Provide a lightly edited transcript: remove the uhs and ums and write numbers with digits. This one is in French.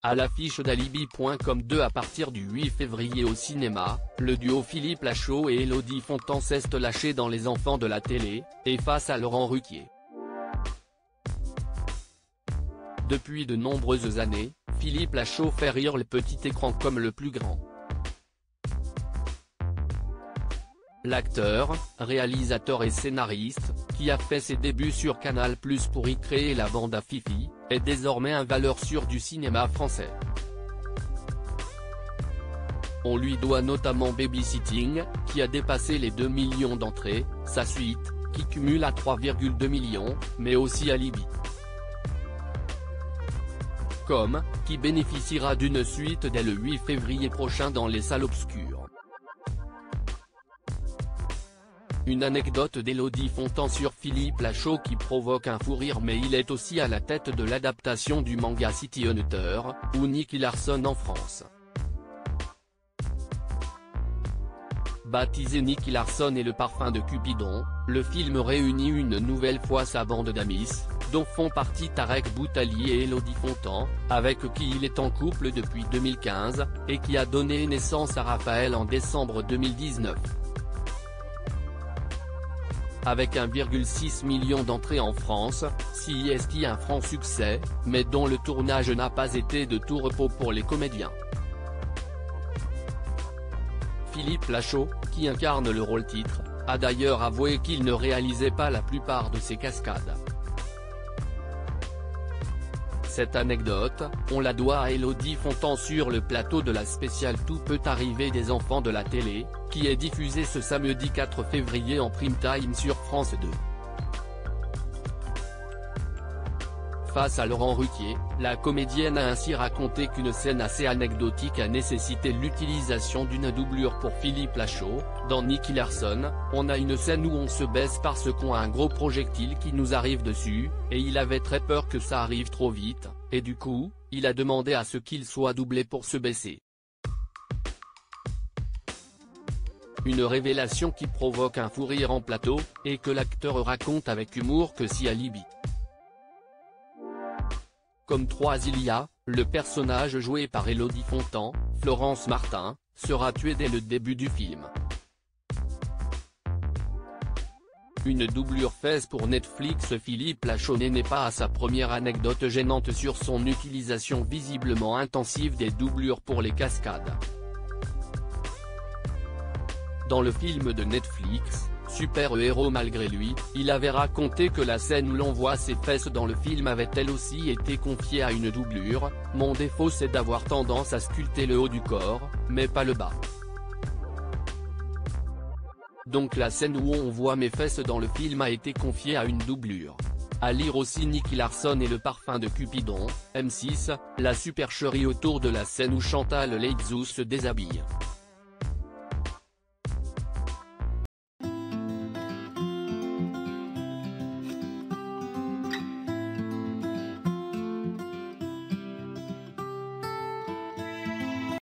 À l'affiche d'Alibi.com 2 à partir du 8 février au cinéma, le duo Philippe Lachaud et Élodie Fontan s'est lâché dans Les Enfants de la télé, et face à Laurent Ruquier. Depuis de nombreuses années, Philippe Lachaud fait rire le petit écran comme le plus grand. L'acteur, réalisateur et scénariste, qui a fait ses débuts sur Canal+ pour y créer la bande à Fifi, est désormais un valeur sûre du cinéma français. On lui doit notamment Babysitting, qui a dépassé les 2 millions d'entrées, sa suite, qui cumule à 3,2 millions, mais aussi Alibi, qui bénéficiera d'une suite dès le 8 février prochain dans les salles obscures. Une anecdote d'Élodie Fontan sur Philippe Lachaud qui provoque un fou rire, mais il est aussi à la tête de l'adaptation du manga City Hunter, ou Nicky Larson en France. Baptisé Nicky Larson et le parfum de Cupidon, le film réunit une nouvelle fois sa bande d'amis, dont font partie Tarek Boutali et Élodie Fontan, avec qui il est en couple depuis 2015, et qui a donné naissance à Raphaël en décembre 2019. Avec 1,6 million d'entrées en France, c'est un franc succès, mais dont le tournage n'a pas été de tout repos pour les comédiens. Philippe Lachaud, qui incarne le rôle-titre, a d'ailleurs avoué qu'il ne réalisait pas la plupart de ses cascades. Cette anecdote, on la doit à Élodie Fontan sur le plateau de la spéciale Tout peut arriver des Enfants de la télé, qui est diffusée ce samedi 4 février en prime time sur France 2. Face à Laurent Ruquier, la comédienne a ainsi raconté qu'une scène assez anecdotique a nécessité l'utilisation d'une doublure pour Philippe Lachaud. Dans Nicky Larson, on a une scène où on se baisse parce qu'on a un gros projectile qui nous arrive dessus, et il avait très peur que ça arrive trop vite, et du coup, il a demandé à ce qu'il soit doublé pour se baisser. Une révélation qui provoque un fou rire en plateau, et que l'acteur raconte avec humour que si Alibi. Comme 3 le personnage joué par Élodie Fontan, Florence Martin, sera tué dès le début du film. Une doublure faite pour Netflix. Philippe Lachaud n'est pas à sa première anecdote gênante sur son utilisation visiblement intensive des doublures pour les cascades. Dans le film de Netflix, Super-héros malgré lui, il avait raconté que la scène où l'on voit ses fesses dans le film avait elle aussi été confiée à une doublure. Mon défaut c'est d'avoir tendance à sculpter le haut du corps, mais pas le bas. Donc la scène où on voit mes fesses dans le film a été confiée à une doublure. À lire aussi Nicky Larson et le parfum de Cupidon, M6, la supercherie autour de la scène où Chantal Laizou se déshabille.